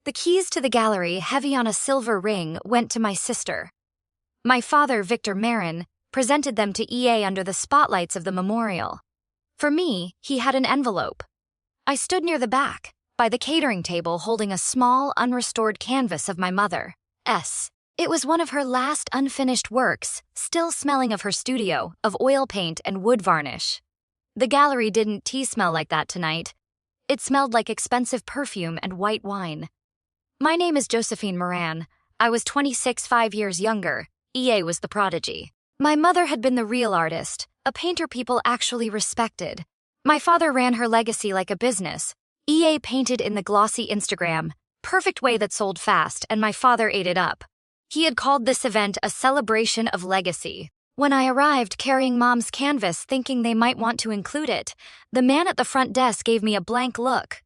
The keys to the gallery, heavy on a silver ring, went to my sister. My father, Victor Marin, presented them to EA under the spotlights of the memorial. For me, he had an envelope. I stood near the back, by the catering table, holding a small, unrestored canvas of my mother. It was one of her last unfinished works, still smelling of her studio, of oil paint and wood varnish. The gallery didn't smell like that tonight. It smelled like expensive perfume and white wine. My name is Josephine Marin. I was 26, 5 years younger. EA was the Prodigy. My mother had been the real artist, a painter people actually respected. My father ran her legacy like a business. EA painted in the glossy Instagram, perfect way that sold fast, and my father ate it up. He had called this event a celebration of legacy. When I arrived carrying Mom's canvas thinking they might want to include it, the man at the front desk gave me a blank look.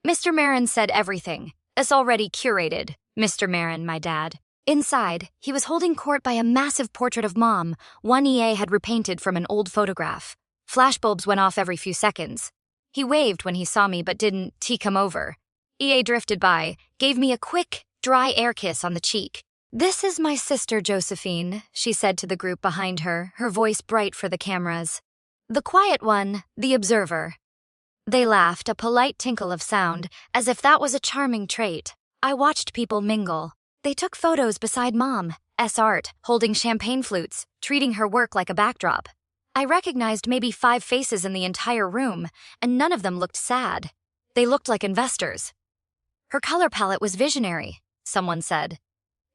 Mr. Marin said everything. It's already curated. Mr. Marin, my dad. Inside, he was holding court by a massive portrait of Mom, one EA had repainted from an old photograph. Flashbulbs went off every few seconds. He waved when he saw me but didn't come over. EA drifted by, gave me a quick, dry air kiss on the cheek. "This is my sister Josephine," she said to the group behind her, her voice bright for the cameras. "The quiet one, the observer." They laughed, a polite tinkle of sound, as if that was a charming trait. I watched people mingle. They took photos beside Mom's art, holding champagne flutes, treating her work like a backdrop. I recognized maybe 5 faces in the entire room, and none of them looked sad. They looked like investors. "Her color palette was visionary," someone said.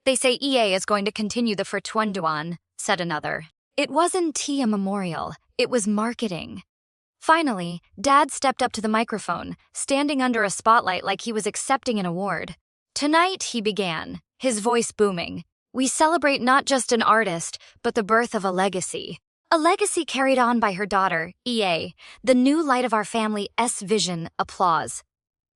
"They say EA is going to continue the Fertuanduan," said another. It wasn't a memorial, it was marketing. Finally, Dad stepped up to the microphone, standing under a spotlight like he was accepting an award. "Tonight," he began, his voice booming, "we celebrate not just an artist, but the birth of a legacy. A legacy carried on by her daughter, EA, the new light of our family's vision." Applause.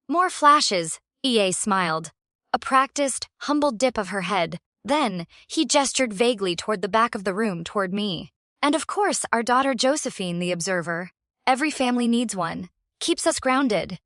More flashes. EA smiled. A practiced, humble dip of her head. Then, he gestured vaguely toward the back of the room, toward me. "And of course, our daughter Josephine, the observer. Every family needs one. Keeps us grounded."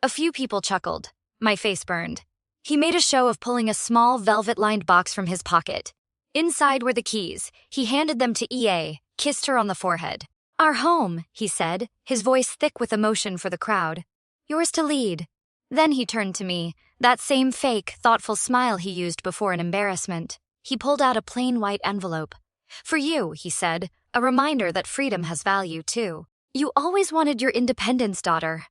A few people chuckled. My face burned. He made a show of pulling a small velvet-lined box from his pocket. Inside were the keys. He handed them to EA, kissed her on the forehead. "Our home," he said, his voice thick with emotion for the crowd. "Yours to lead." Then he turned to me, that same fake, thoughtful smile he used before an embarrassment. He pulled out a plain white envelope. "For you," he said, "a reminder that freedom has value, too. You always wanted your independence, daughter."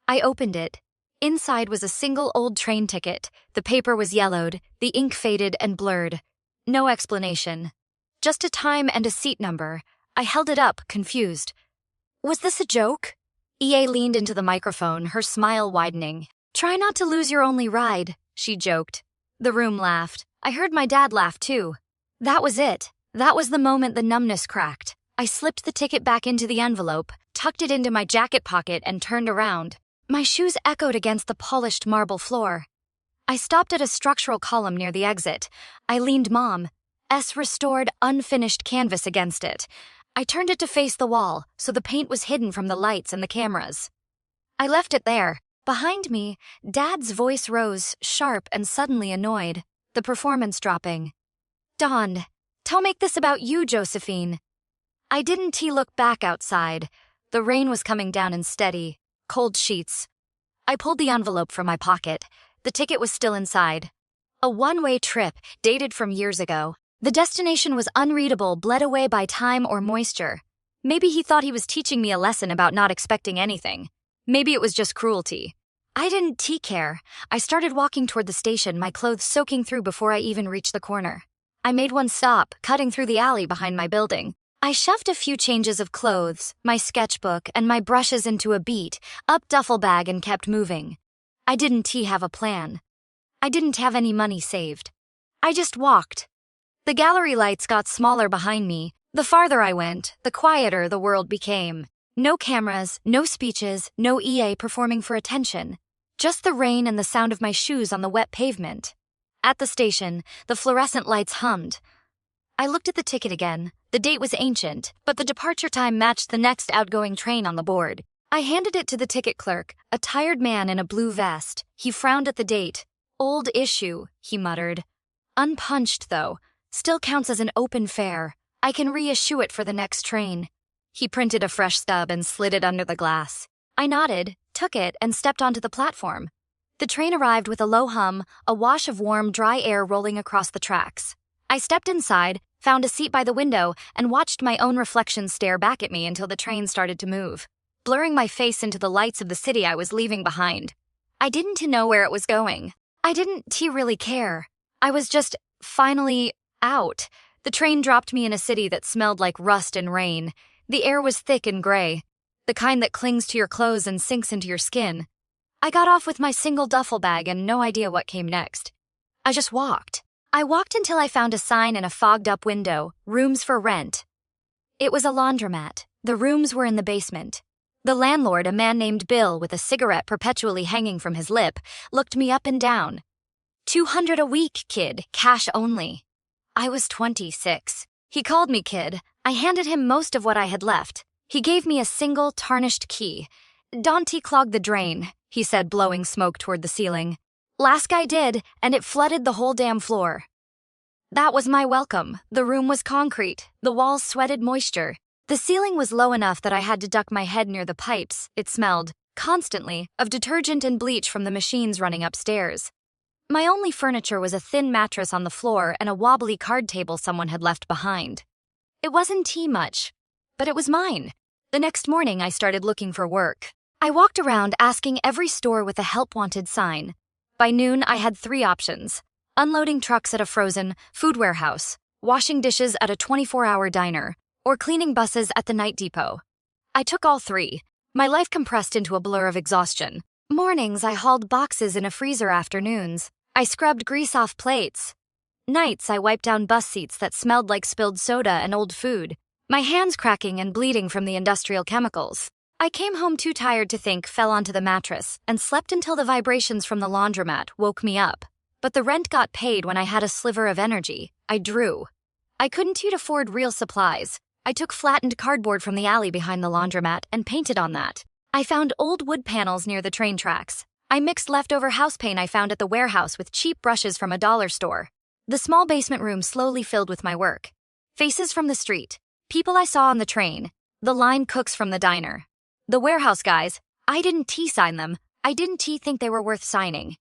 I opened it. Inside was a single old train ticket. The paper was yellowed, the ink faded and blurred. No explanation. Just a time and a seat number. I held it up, confused. "Was this a joke?" EA leaned into the microphone, her smile widening. "Try not to lose your only ride," she joked. The room laughed. I heard my dad laugh, too. That was it. That was the moment the numbness cracked. I slipped the ticket back into the envelope, tucked it into my jacket pocket, and turned around. My shoes echoed against the polished marble floor. I stopped at a structural column near the exit. I leaned Mom's restored, unfinished canvas against it. I turned it to face the wall, so the paint was hidden from the lights and the cameras. I left it there. Behind me, Dad's voice rose, sharp and suddenly annoyed, the performance dropping. "Don't make this about you, Josephine." I didn't look back outside. The rain was coming down in steady, cold sheets. I pulled the envelope from my pocket. The ticket was still inside. A one-way trip, dated from years ago. The destination was unreadable, bled away by time or moisture. Maybe he thought he was teaching me a lesson about not expecting anything. Maybe it was just cruelty. I didn't care. I started walking toward the station, my clothes soaking through before I even reached the corner. I made one stop, cutting through the alley behind my building. I shoved a few changes of clothes, my sketchbook, and my brushes into a beat-up duffel bag and kept moving. I didn't have a plan. I didn't have any money saved. I just walked. The gallery lights got smaller behind me. The farther I went, the quieter the world became. No cameras, no speeches, no EA performing for attention. Just the rain and the sound of my shoes on the wet pavement. At the station, the fluorescent lights hummed. I looked at the ticket again. The date was ancient, but the departure time matched the next outgoing train on the board. I handed it to the ticket clerk, a tired man in a blue vest. He frowned at the date. Old issue, he muttered. Unpunched, though. Still counts as an open fare. I can reissue it for the next train. He printed a fresh stub and slid it under the glass. I nodded, took it, and stepped onto the platform. The train arrived with a low hum, a wash of warm, dry air rolling across the tracks. I stepped inside, found a seat by the window, and watched my own reflection stare back at me until the train started to move, blurring my face into the lights of the city I was leaving behind. I didn't know where it was going. I didn't really care. I was just finally out. The train dropped me in a city that smelled like rust and rain. The air was thick and gray, the kind that clings to your clothes and sinks into your skin. I got off with my single duffel bag and no idea what came next. I just walked. I walked until I found a sign in a fogged-up window, rooms for rent. It was a laundromat. The rooms were in the basement. The landlord, a man named Bill with a cigarette perpetually hanging from his lip, looked me up and down. $200 a week, kid, cash only. I was 26. He called me kid. I handed him most of what I had left. He gave me a single, tarnished key. Don't clog the drain, he said, blowing smoke toward the ceiling. Last guy did, and it flooded the whole damn floor. That was my welcome. The room was concrete. The walls sweated moisture. The ceiling was low enough that I had to duck my head near the pipes. It smelled, constantly, of detergent and bleach from the machines running upstairs. My only furniture was a thin mattress on the floor and a wobbly card table someone had left behind. It wasn't much, but it was mine. The next morning, I started looking for work. I walked around asking every store with a help wanted sign. By noon, I had 3 options: unloading trucks at a frozen food warehouse, washing dishes at a 24-hour diner, or cleaning buses at the night depot. I took all 3. My life compressed into a blur of exhaustion. Mornings, I hauled boxes in a freezer. Afternoons, I scrubbed grease off plates. Nights, I wiped down bus seats that smelled like spilled soda and old food, my hands cracking and bleeding from the industrial chemicals. I came home too tired to think, fell onto the mattress, and slept until the vibrations from the laundromat woke me up. But the rent got paid when I had a sliver of energy. I drew. I couldn't afford real supplies. I took flattened cardboard from the alley behind the laundromat and painted on that. I found old wood panels near the train tracks. I mixed leftover house paint I found at the warehouse with cheap brushes from a dollar store. The small basement room slowly filled with my work. Faces from the street, people I saw on the train, the line cooks from the diner. The warehouse guys, I didn't sign them. I didn't think they were worth signing.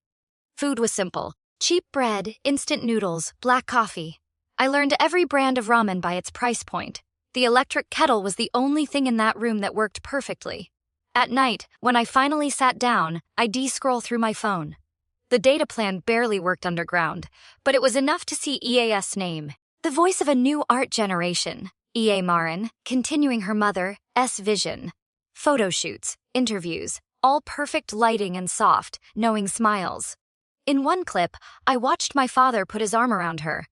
Food was simple. Cheap bread, instant noodles, black coffee. I learned every brand of ramen by its price point. The electric kettle was the only thing in that room that worked perfectly. At night, when I finally sat down, I scroll through my phone. The data plan barely worked underground, but it was enough to see EA's name. The voice of a new art generation. EA Marin, continuing her mother's vision. Photo shoots, interviews, all perfect lighting and soft, knowing smiles. In one clip, I watched my father put his arm around her.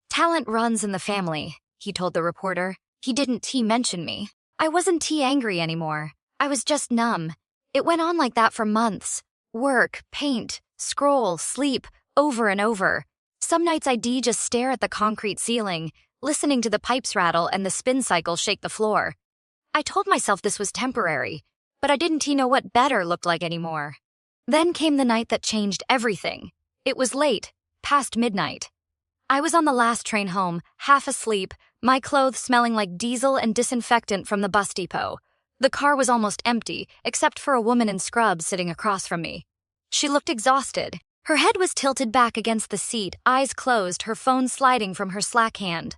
Talent runs in the family, he told the reporter. He didn't mention me. I wasn't angry anymore. I was just numb. It went on like that for months. Work, paint, scroll, sleep, over and over. Some nights I'd just stare at the concrete ceiling, listening to the pipes rattle and the spin cycle shake the floor. I told myself this was temporary, but I didn't know what better looked like anymore. Then came the night that changed everything. It was late, past midnight. I was on the last train home, half asleep, my clothes smelling like diesel and disinfectant from the bus depot. The car was almost empty, except for a woman in scrubs sitting across from me. She looked exhausted. Her head was tilted back against the seat, eyes closed, her phone sliding from her slack hand.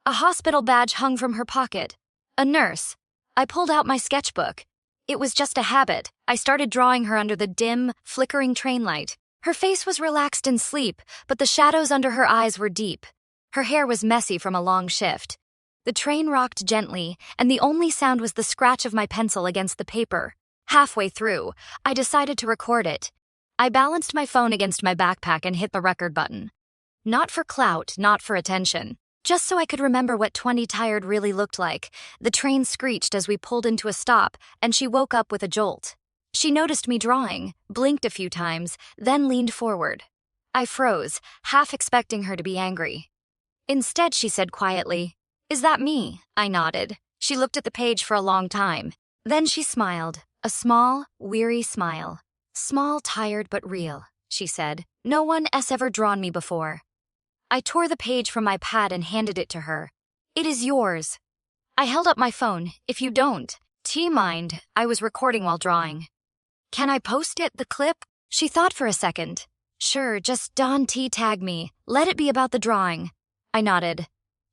A hospital badge hung from her pocket. A nurse. I pulled out my sketchbook. It was just a habit. I started drawing her under the dim, flickering train light. Her face was relaxed in sleep, but the shadows under her eyes were deep. Her hair was messy from a long shift. The train rocked gently, and the only sound was the scratch of my pencil against the paper. Halfway through, I decided to record it. I balanced my phone against my backpack and hit the record button. Not for clout, not for attention. Just so I could remember what 20 tired really looked like. The train screeched as we pulled into a stop, and she woke up with a jolt. She noticed me drawing, blinked a few times, then leaned forward. I froze, half expecting her to be angry. Instead, she said quietly, "Is that me?" I nodded. She looked at the page for a long time. Then she smiled, a small, weary smile. Small, tired, but real. she said. No one has ever drawn me before. I tore the page from my pad and handed it to her. It is yours. I held up my phone. If you don't, mind, I was recording while drawing. Can I post it, the clip? She thought for a second. Sure, just tag me. Let it be about the drawing. I nodded.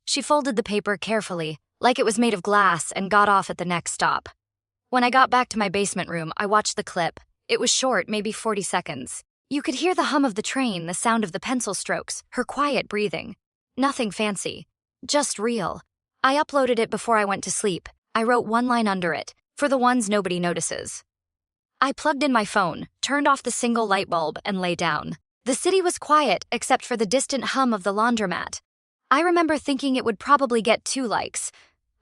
She folded the paper carefully, like it was made of glass, and got off at the next stop. When I got back to my basement room, I watched the clip. It was short, maybe 40 seconds. You could hear the hum of the train, the sound of the pencil strokes, her quiet breathing. Nothing fancy. Just real. I uploaded it before I went to sleep. I wrote one line under it, for the ones nobody notices. I plugged in my phone, turned off the single light bulb, and lay down. The city was quiet, except for the distant hum of the laundromat. I remember thinking it would probably get 2 likes.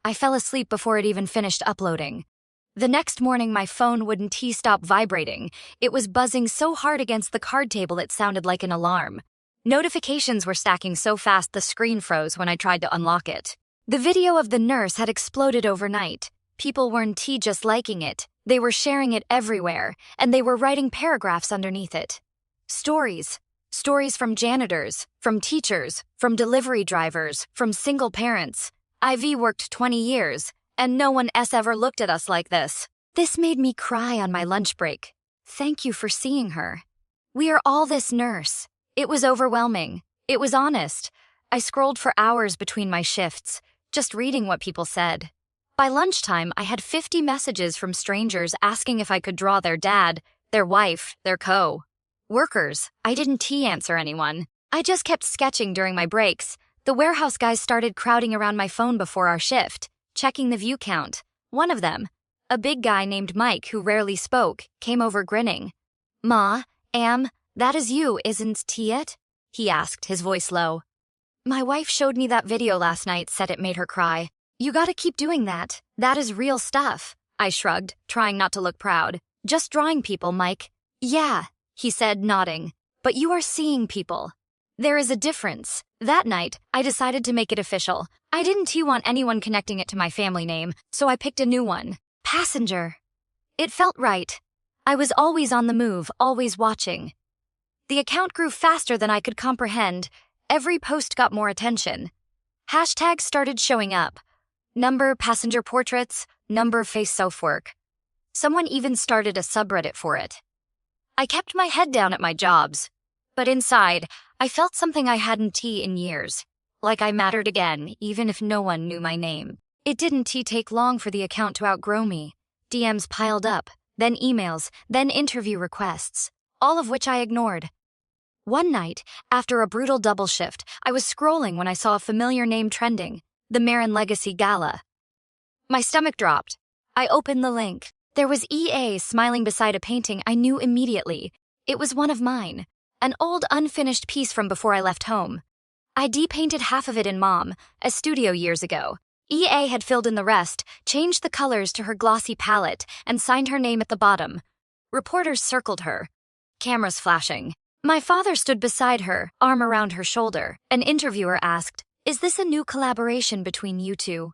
I fell asleep before it even finished uploading. The next morning, my phone wouldn't stop vibrating. It was buzzing so hard against the card table it sounded like an alarm. Notifications were stacking so fast the screen froze when I tried to unlock it. The video of the nurse had exploded overnight. People weren't just liking it, they were sharing it everywhere, and they were writing paragraphs underneath it. Stories. Stories from janitors, from teachers, from delivery drivers, from single parents. I've worked 20 years, and no one has ever looked at us like this. This made me cry on my lunch break. Thank you for seeing her. We are all this nurse. It was overwhelming. It was honest. I scrolled for hours between my shifts, just reading what people said. By lunchtime, I had 50 messages from strangers asking if I could draw their dad, their wife, their co-workers. I didn't answer anyone. I just kept sketching during my breaks. The warehouse guys started crowding around my phone before our shift, checking the view count. One of them, a big guy named Mike who rarely spoke, came over grinning. Ma, that is you, isn't it? He asked, his voice low. My wife showed me that video last night, said it made her cry. You gotta keep doing that. That is real stuff. I shrugged, trying not to look proud. Just drawing people, Mike. Yeah, he said, nodding. But you are seeing people. There is a difference. That night, I decided to make it official. I didn't want anyone connecting it to my family name, so I picked a new one. Passenger. It felt right. I was always on the move, always watching. The account grew faster than I could comprehend. Every post got more attention. Hashtags started showing up. Number passenger portraits, number face self-work. Someone even started a subreddit for it. I kept my head down at my jobs. But inside, I felt something I hadn't in years. Like I mattered again, even if no one knew my name. It didn't take long for the account to outgrow me. DMs piled up, then emails, then interview requests, all of which I ignored. One night, after a brutal double shift, I was scrolling when I saw a familiar name trending, the Marin Legacy Gala. My stomach dropped. I opened the link. There was EA smiling beside a painting I knew immediately. It was one of mine, an old unfinished piece from before I left home. I depainted half of it in Mom, a studio years ago. EA had filled in the rest, changed the colors to her glossy palette, and signed her name at the bottom. Reporters circled her, cameras flashing. My father stood beside her, arm around her shoulder. An interviewer asked, "Is this a new collaboration between you two?"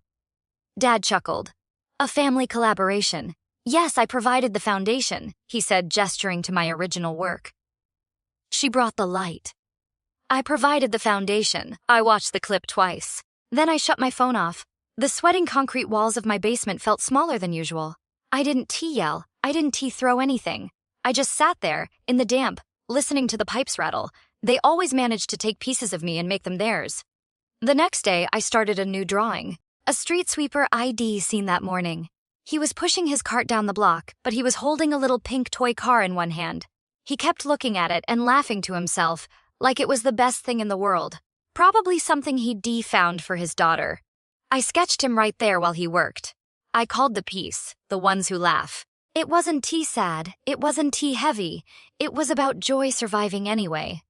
Dad chuckled. "A family collaboration. Yes, I provided the foundation," he said, gesturing to my original work. She brought the light. I provided the foundation. I watched the clip twice. Then I shut my phone off. The sweating concrete walls of my basement felt smaller than usual. I didn't yell. I didn't throw anything. I just sat there, in the damp, listening to the pipes rattle. They always managed to take pieces of me and make them theirs. The next day, I started a new drawing. A street sweeper I'd seen that morning. He was pushing his cart down the block, but he was holding a little pink toy car in one hand. He kept looking at it and laughing to himself, like it was the best thing in the world. Probably something he'd found for his daughter. I sketched him right there while he worked. I called the piece, The Ones Who Laugh. It wasn't sad, it wasn't heavy, it was about joy surviving anyway.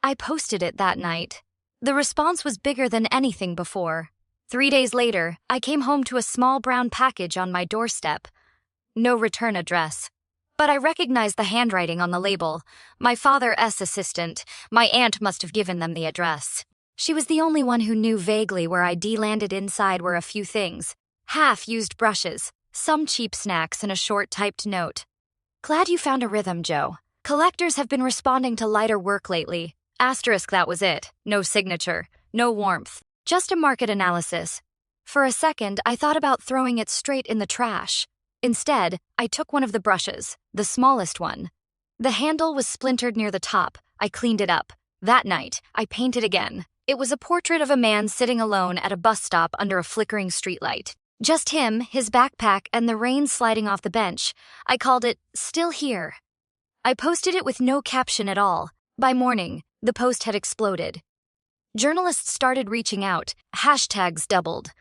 I posted it that night. The response was bigger than anything before. 3 days later, I came home to a small brown package on my doorstep. No return address. But I recognized the handwriting on the label. My father's assistant. My aunt must have given them the address. She was the only one who knew vaguely where I'd landed. Inside were a few things. Half-used brushes, some cheap snacks, and a short typed note. "Glad you found a rhythm, Joe. Collectors have been responding to lighter work lately. Asterisk, that was it. No signature, no warmth, just a market analysis. For a second, I thought about throwing it straight in the trash. Instead, I took one of the brushes, the smallest one. The handle was splintered near the top. I cleaned it up. That night, I painted again. It was a portrait of a man sitting alone at a bus stop under a flickering streetlight. Just him, his backpack, and the rain sliding off the bench. I called it "Still Here." I posted it with no caption at all. By morning, the post had exploded. Journalists started reaching out. Hashtags doubled.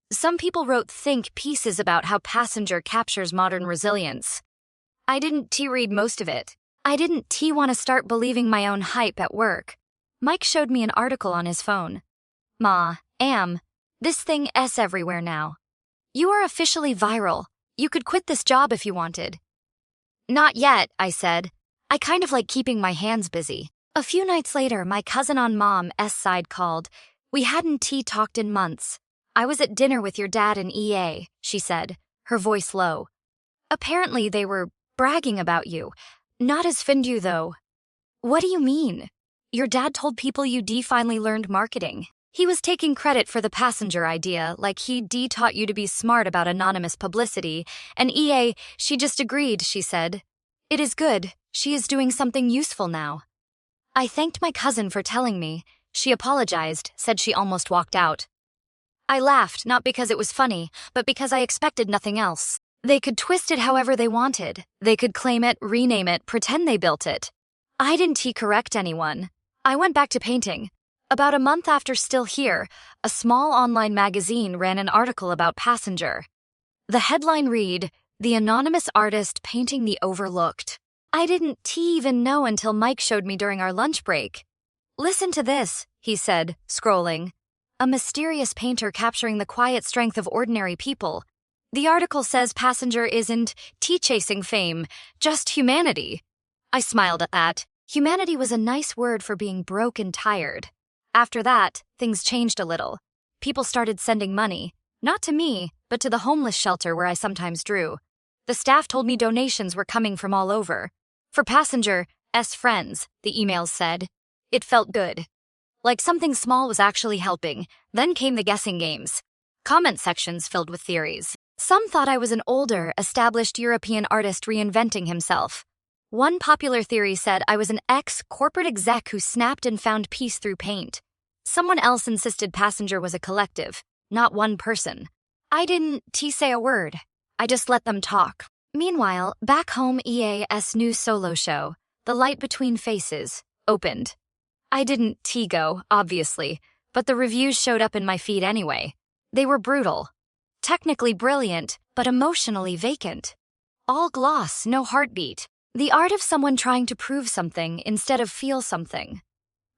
Some people wrote think pieces about how Passenger captures modern resilience. I didn't read most of it. I didn't want to start believing my own hype at work. Mike showed me an article on his phone. This thing is everywhere now. You are officially viral. You could quit this job if you wanted. Not yet, I said. I kind of like keeping my hands busy. A few nights later, my cousin on Mom's side called. We hadn't talked in months. I was at dinner with your dad and EA, she said, her voice low. Apparently they were bragging about you. Not as Findu, though. What do you mean? Your dad told people you finally learned marketing. He was taking credit for the Passenger idea, like he taught you to be smart about anonymous publicity, and EA, she just agreed, she said. It is good. She is doing something useful now. I thanked my cousin for telling me. She apologized, said she almost walked out. I laughed, not because it was funny, but because I expected nothing else. They could twist it however they wanted. They could claim it, rename it, pretend they built it. I didn't correct anyone. I went back to painting. About a month after Still Here, a small online magazine ran an article about Passenger. The headline read, "The Anonymous Artist Painting the Overlooked." I didn't even know until Mike showed me during our lunch break. Listen to this, he said, scrolling. A mysterious painter capturing the quiet strength of ordinary people. The article says Passenger isn't chasing fame, just humanity. I smiled at that. Humanity was a nice word for being broke and tired. After that, things changed a little. People started sending money, not to me, but to the homeless shelter where I sometimes drew. The staff told me donations were coming from all over. For Passenger's friends, the emails said. It felt good. Like something small was actually helping. Then came the guessing games. Comment sections filled with theories. Some thought I was an older, established European artist reinventing himself. One popular theory said I was an ex-corporate exec who snapped and found peace through paint. Someone else insisted Passenger was a collective, not one person. I didn't say a word. I just let them talk. Meanwhile, back home, EA's new solo show, The Light Between Faces, opened. I didn't go, obviously, but the reviews showed up in my feed anyway. They were brutal. Technically brilliant, but emotionally vacant. All gloss, no heartbeat. The art of someone trying to prove something instead of feel something.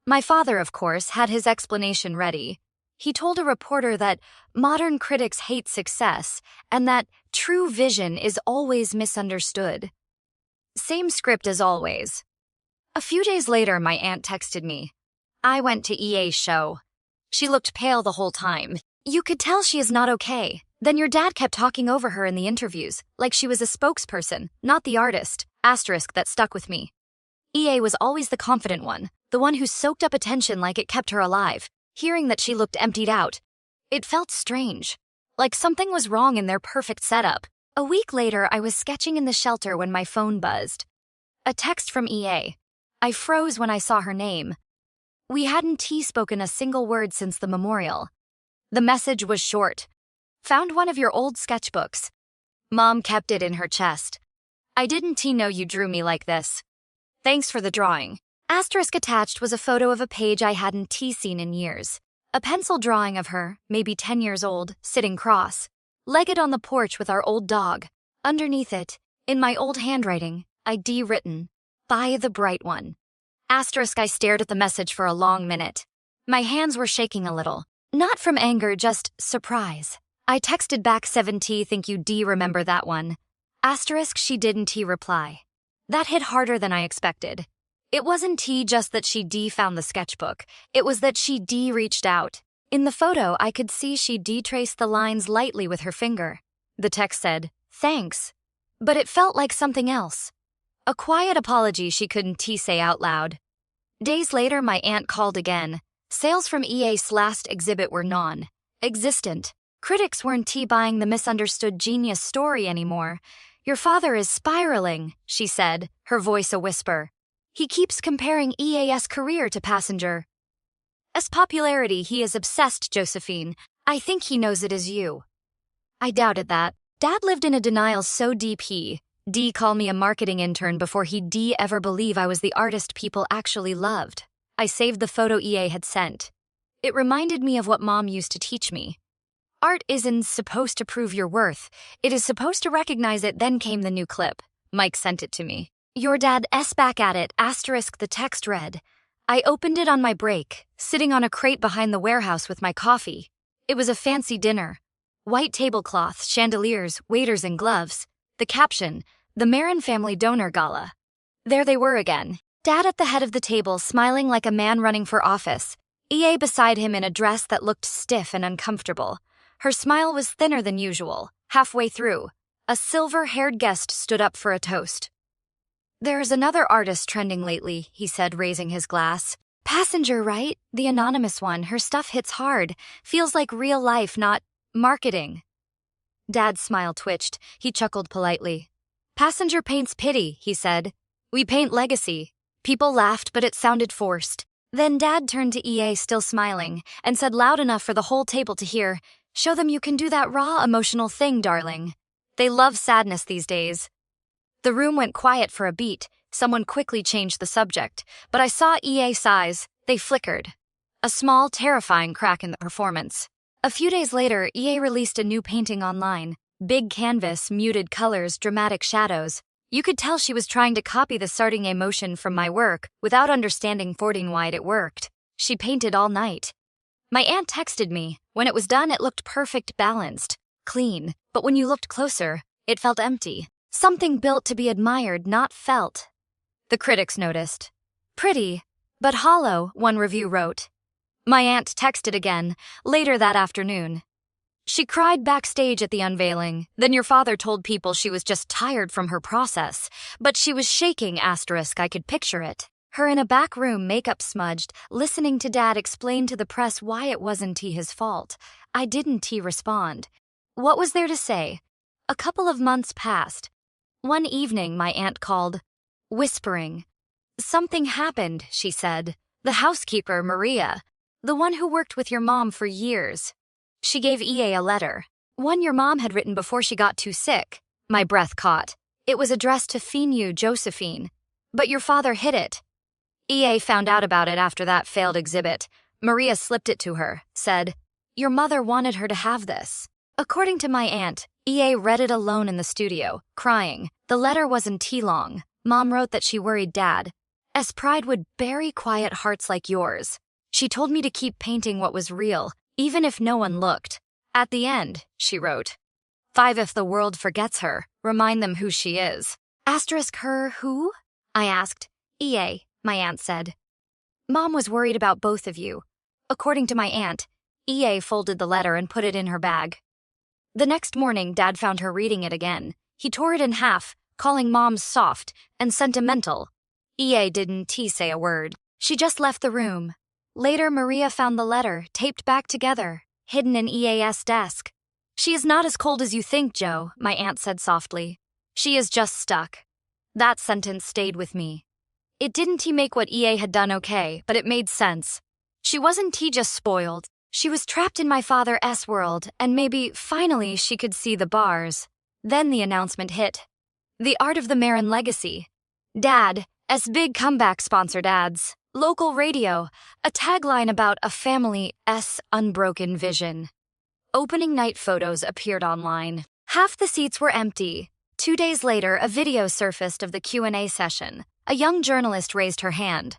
My father, of course, had his explanation ready. He told a reporter that modern critics hate success and that true vision is always misunderstood. Same script as always. A few days later, my aunt texted me. I went to EA's show. She looked pale the whole time. You could tell she is not okay. Then your dad kept talking over her in the interviews, like she was a spokesperson, not the artist. Asterisk that stuck with me. EA was always the confident one, the one who soaked up attention like it kept her alive. Hearing that she looked emptied out, it felt strange, like something was wrong in their perfect setup. A week later, I was sketching in the shelter when my phone buzzed. A text from EA. I froze when I saw her name. We hadn't spoken a single word since the memorial. The message was short. Found one of your old sketchbooks. Mom kept it in her chest. I didn't know you drew me like this. Thanks for the drawing. Asterisk attached was a photo of a page I hadn't seen in years. A pencil drawing of her, maybe 10 years old, sitting cross, legged on the porch with our old dog. Underneath it, in my old handwriting, I'd written, "By the bright one." Asterisk I stared at the message for a long minute. My hands were shaking a little. Not from anger, just surprise. I texted back 70, think you remember that one. Asterisk she didn't reply. That hit harder than I expected. It wasn't just that she found the sketchbook. It was that she reached out. In the photo, I could see she traced the lines lightly with her finger. The text said, "Thanks." But it felt like something else. A quiet apology she couldn't say out loud. Days later, my aunt called again. Sales from EA's last exhibit were non-existent. Critics weren't buying the misunderstood genius story anymore. Your father is spiraling, she said, her voice a whisper. He keeps comparing EA's career to Passenger. As popularity, he is obsessed, Josephine. I think he knows it is you. I doubted that. Dad lived in a denial so deep he call me a marketing intern before he'd ever believe I was the artist people actually loved. I saved the photo EA had sent. It reminded me of what Mom used to teach me. Art isn't supposed to prove your worth. It is supposed to recognize it. Then came the new clip. Mike sent it to me. Your dad's back at it, asterisk the text read. I opened it on my break, sitting on a crate behind the warehouse with my coffee. It was a fancy dinner. White tablecloths, chandeliers, waiters in gloves. The caption, the Marin family donor gala. There they were again. Dad at the head of the table, smiling like a man running for office. EA beside him in a dress that looked stiff and uncomfortable. Her smile was thinner than usual. Halfway through, a silver-haired guest stood up for a toast. There's another artist trending lately, he said, raising his glass. Passenger, right? The anonymous one. Her stuff hits hard. Feels like real life, not marketing. Dad's smile twitched. He chuckled politely. Passenger paints pity, he said. We paint legacy. People laughed, but it sounded forced. Then Dad turned to EA, still smiling, and said loud enough for the whole table to hear, show them you can do that raw, emotional thing, darling. They love sadness these days. The room went quiet for a beat. Someone quickly changed the subject, but I saw EA's eyes. They flickered. A small, terrifying crack in the performance. A few days later, EA released a new painting online. Big canvas, muted colors, dramatic shadows. You could tell she was trying to copy the starting emotion from my work without understanding why it worked. She painted all night. My aunt texted me. When it was done, it looked perfect, balanced, clean. But when you looked closer, it felt empty. Something built to be admired, not felt. The critics noticed. Pretty, but hollow, one review wrote. My aunt texted again, later that afternoon. She cried backstage at the unveiling. Then your father told people she was just tired from her process. But she was shaking, asterisk, I could picture it. Her in a back room, makeup smudged, listening to Dad explain to the press why it wasn't his fault. I didn't respond. What was there to say? A couple of months passed. One evening, my aunt called, whispering. Something happened, she said. The housekeeper, Maria, the one who worked with your mom for years. She gave EA a letter, one your mom had written before she got too sick. My breath caught. It was addressed to Josephine. But your father hid it. EA found out about it after that failed exhibit. Maria slipped it to her, said, your mother wanted her to have this. According to my aunt, EA read it alone in the studio, crying. The letter wasn't long. Mom wrote that she worried Dad. As pride would bury quiet hearts like yours. She told me to keep painting what was real, even if no one looked. At the end, she wrote, 5 if the world forgets her, remind them who she is. Asterisk her who? I asked. EA, my aunt said. Mom was worried about both of you. According to my aunt, EA folded the letter and put it in her bag. The next morning, Dad found her reading it again. He tore it in half, calling Mom soft and sentimental. EA didn't say a word. She just left the room. Later, Maria found the letter, taped back together, hidden in EA's desk. She is not as cold as you think, Joe, my aunt said softly. She is just stuck. That sentence stayed with me. It didn't make what EA had done okay, but it made sense. She wasn't just spoiled. She was trapped in my father's world, and maybe, finally, she could see the bars. Then the announcement hit. The Art of the Marin Legacy. Dad, as big comeback sponsored ads. Local radio, a tagline about a family's unbroken vision. Opening night photos appeared online. Half the seats were empty. 2 days later, a video surfaced of the Q&A session. A young journalist raised her hand.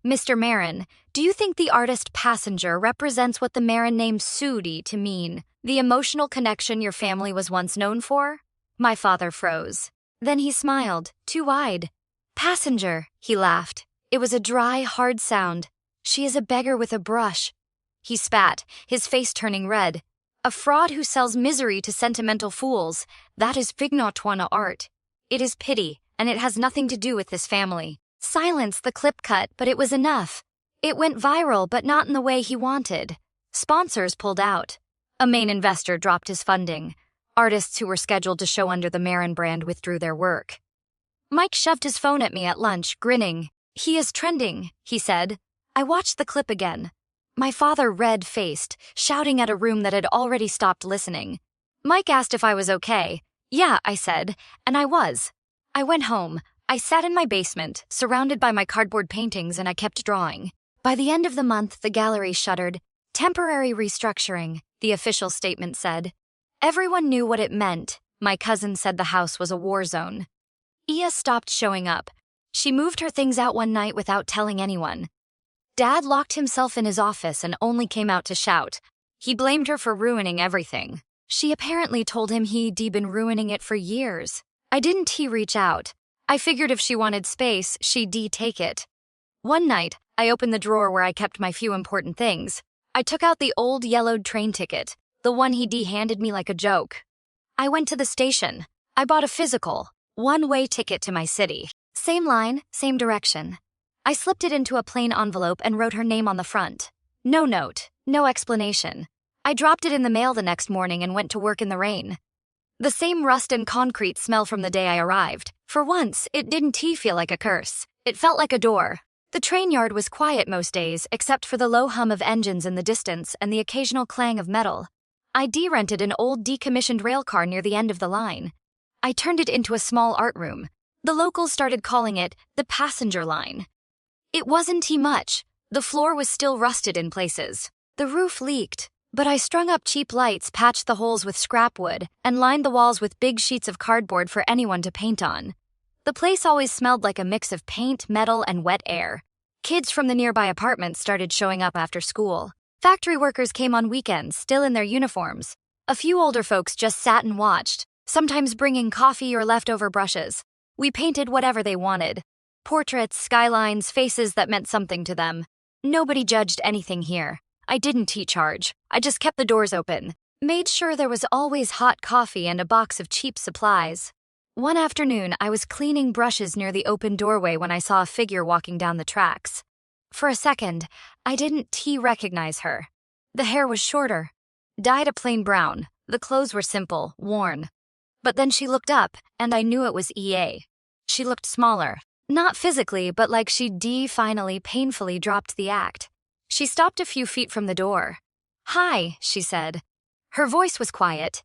Mr. Marin, do you think the artist Passenger represents what the Marin name Sudi to mean, the emotional connection your family was once known for? My father froze. Then he smiled, too wide. Passenger, he laughed. It was a dry, hard sound. She is a beggar with a brush. He spat, his face turning red. A fraud who sells misery to sentimental fools. That is Fignotuana art. It is pity, and it has nothing to do with this family. Silence, the clip cut, but it was enough. It went viral, but not in the way he wanted. Sponsors pulled out. A main investor dropped his funding. Artists who were scheduled to show under the Marin brand withdrew their work. Mike shoved his phone at me at lunch, grinning. "He is trending," he said. I watched the clip again. My father red-faced, shouting at a room that had already stopped listening. Mike asked if I was okay. "Yeah," I said, and I was. I went home. I sat in my basement, surrounded by my cardboard paintings, and I kept drawing. By the end of the month, the gallery shuttered. Temporary restructuring, the official statement said. Everyone knew what it meant. My cousin said the house was a war zone. Ia stopped showing up. She moved her things out one night without telling anyone. Dad locked himself in his office and only came out to shout. He blamed her for ruining everything. She apparently told him he'd been ruining it for years. I didn't reach out. I figured if she wanted space, she'd take it. One night, I opened the drawer where I kept my few important things. I took out the old yellowed train ticket, the one he handed me like a joke. I went to the station. I bought a physical, one-way ticket to my city. Same line, same direction. I slipped it into a plain envelope and wrote her name on the front. No note, no explanation. I dropped it in the mail the next morning and went to work in the rain. The same rust and concrete smell from the day I arrived. For once, it didn't feel like a curse. It felt like a door. The train yard was quiet most days, except for the low hum of engines in the distance and the occasional clang of metal. I rented an old decommissioned railcar near the end of the line. I turned it into a small art room. The locals started calling it the passenger line. It wasn't much. The floor was still rusted in places. The roof leaked, but I strung up cheap lights, patched the holes with scrap wood, and lined the walls with big sheets of cardboard for anyone to paint on. The place always smelled like a mix of paint, metal, and wet air. Kids from the nearby apartments started showing up after school. Factory workers came on weekends, still in their uniforms. A few older folks just sat and watched, sometimes bringing coffee or leftover brushes. We painted whatever they wanted. Portraits, skylines, faces that meant something to them. Nobody judged anything here. I didn't charge. I just kept the doors open. Made sure there was always hot coffee and a box of cheap supplies. One afternoon, I was cleaning brushes near the open doorway when I saw a figure walking down the tracks. For a second, I didn't recognize her. The hair was shorter, dyed a plain brown. The clothes were simple, worn. But then she looked up, and I knew it was EA. She looked smaller. Not physically, but like she'd finally painfully dropped the act. She stopped a few feet from the door. "Hi," she said. Her voice was quiet.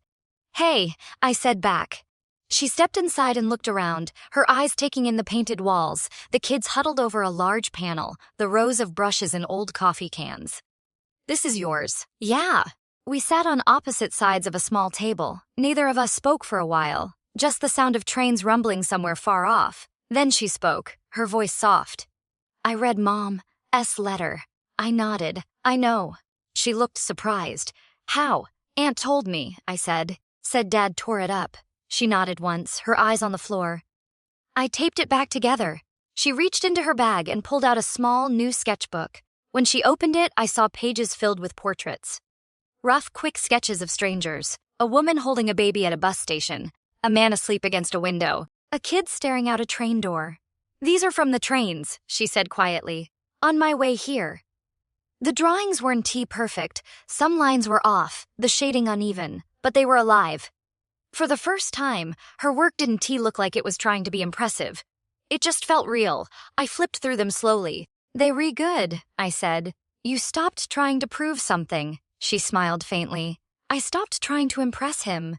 "Hey," I said back. She stepped inside and looked around, her eyes taking in the painted walls, the kids huddled over a large panel, the rows of brushes and old coffee cans. "This is yours." "Yeah." We sat on opposite sides of a small table. Neither of us spoke for a while, just the sound of trains rumbling somewhere far off. Then she spoke, her voice soft. "I read Mom's letter." I nodded. "I know." She looked surprised. "How?" "Aunt told me," I said. "Said Dad tore it up." She nodded once, her eyes on the floor. I taped it back together. She reached into her bag and pulled out a small, new sketchbook. When she opened it, I saw pages filled with portraits. Rough, quick sketches of strangers. A woman holding a baby at a bus station. A man asleep against a window. A kid staring out a train door. "These are from the trains," she said quietly. "On my way here." The drawings weren't perfect. Some lines were off, the shading uneven, but they were alive. For the first time, her work didn't look like it was trying to be impressive. It just felt real. I flipped through them slowly. "They good," I said. "You stopped trying to prove something." She smiled faintly. "I stopped trying to impress him."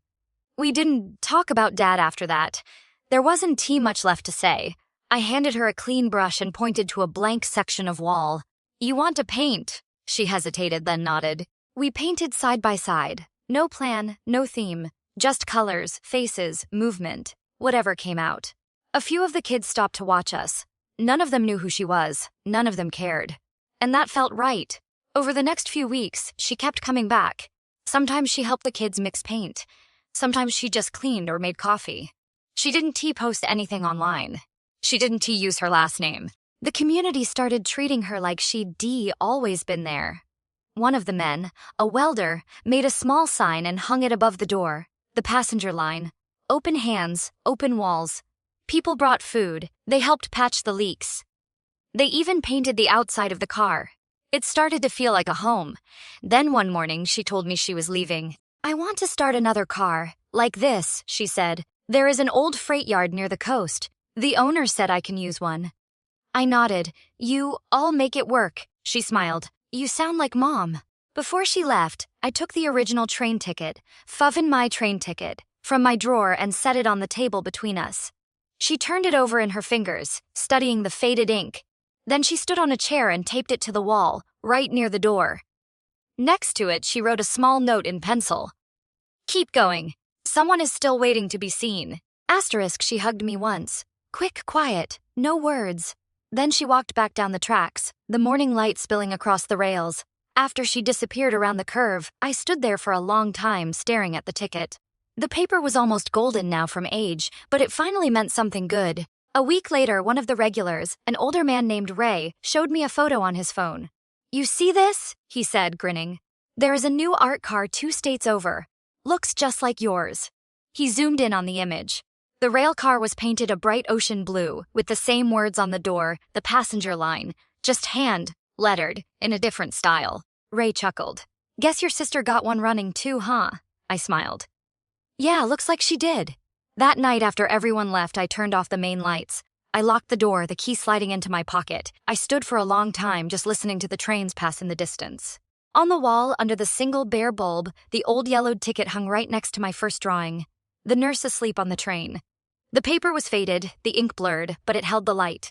We didn't talk about Dad after that. There wasn't much left to say. I handed her a clean brush and pointed to a blank section of wall. "You want to paint?" She hesitated, then nodded. We painted side by side. No plan, no theme. Just colors, faces, movement, whatever came out. A few of the kids stopped to watch us. None of them knew who she was. None of them cared. And that felt right. Over the next few weeks, she kept coming back. Sometimes she helped the kids mix paint. Sometimes she just cleaned or made coffee. She didn't post anything online. She didn't use her last name. The community started treating her like she'd always been there. One of the men, a welder, made a small sign and hung it above the door. The passenger line. Open hands, open walls. People brought food, they helped patch the leaks. They even painted the outside of the car. It started to feel like a home. Then one morning, she told me she was leaving. "I want to start another car. Like this," she said. "There is an old freight yard near the coast. The owner said I can use one." I nodded. "I'll make it work," she smiled. "You sound like Mom." Before she left, I took the original train ticket, my train ticket, from my drawer and set it on the table between us. She turned it over in her fingers, studying the faded ink. Then she stood on a chair and taped it to the wall, right near the door. Next to it, she wrote a small note in pencil. "Keep going. Someone is still waiting to be seen." Asterisk, she hugged me once. Quick, quiet, no words. Then she walked back down the tracks, the morning light spilling across the rails. After she disappeared around the curve, I stood there for a long time staring at the ticket. The paper was almost golden now from age, but it finally meant something good. A week later, one of the regulars, an older man named Ray, showed me a photo on his phone. "You see this?" he said, grinning. "There is a new art car 2 states over. Looks just like yours." He zoomed in on the image. The rail car was painted a bright ocean blue, with the same words on the door, the passenger line, just hand-lettered, in a different style. Ray chuckled. "Guess your sister got one running too, huh?" I smiled. "Yeah, looks like she did." That night after everyone left, I turned off the main lights. I locked the door, the key sliding into my pocket. I stood for a long time just listening to the trains pass in the distance. On the wall, under the single bare bulb, the old yellowed ticket hung right next to my first drawing. The nurse asleep on the train. The paper was faded, the ink blurred, but it held the light.